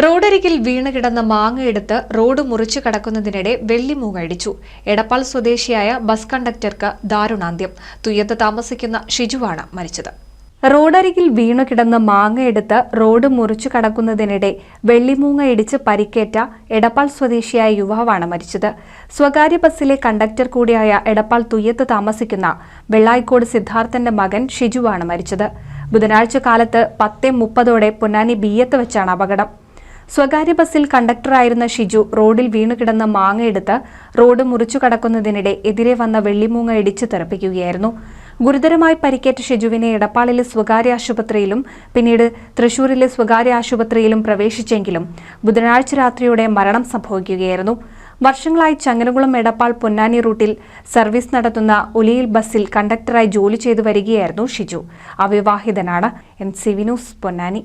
റോഡരികിൽ വീണുകിടന്ന മാങ്ങയെടുത്ത് റോഡ് മുറിച്ചു കടക്കുന്നതിനിടെ വെള്ളിമൂങ്ങ ഇടിച്ചു. എടപ്പാൾ സ്വദേശിയായ ബസ് കണ്ടക്ടർക്ക് ദാരുണാന്ത്യം. തുയ്യത്ത് താമസിക്കുന്ന ഷിജുവാണ് മരിച്ചത്. റോഡരികിൽ വീണുകിടന്ന മാങ്ങയെടുത്ത് റോഡ് മുറിച്ചു കടക്കുന്നതിനിടെ വെള്ളിമൂങ്ങ ഇടിച്ച് പരിക്കേറ്റ എടപ്പാൾ സ്വദേശിയായ യുവാവാണ് മരിച്ചത്. സ്വകാര്യ ബസ്സിലെ കണ്ടക്ടർ കൂടിയായ എടപ്പാൾ തുയ്യത്ത് താമസിക്കുന്ന വെള്ളായിക്കോട് സിദ്ധാർത്ഥന്റെ മകൻ ഷിജുവാണ് മരിച്ചത്. ബുധനാഴ്ച കാലത്ത് 10:30 പൊന്നാനി ബിയ്യത്ത് വെച്ചാണ് അപകടം. സ്വകാര്യ ബസ്സിൽ കണ്ടക്ടറായിരുന്ന ഷിജു റോഡിൽ വീണുകിടന്ന മാങ്ങയെടുത്ത് റോഡ് മുറിച്ചു കടക്കുന്നതിനിടെ എതിരെ വന്ന വെള്ളിമൂങ്ങ ഇടിച്ചു തെറിപ്പിക്കുകയായിരുന്നു. ഗുരുതരമായി പരിക്കേറ്റ ഷിജുവിനെ എടപ്പാളിലെ സ്വകാര്യ ആശുപത്രിയിലും പിന്നീട് തൃശൂരിലെ സ്വകാര്യ ആശുപത്രിയിലും പ്രവേശിച്ചെങ്കിലും ബുധനാഴ്ച രാത്രിയോടെ മരണം സംഭവിക്കുകയായിരുന്നു. വർഷങ്ങളായി ചങ്ങരകുളം എടപ്പാൾ പൊന്നാനി റൂട്ടിൽ സർവീസ് നടത്തുന്ന ഉലിയിൽ ബസ്സിൽ കണ്ടക്ടറായി ജോലി ചെയ്തു വരികയായിരുന്നു ഷിജു. അവിവാഹിതനാണ്. NCV news Ponnani.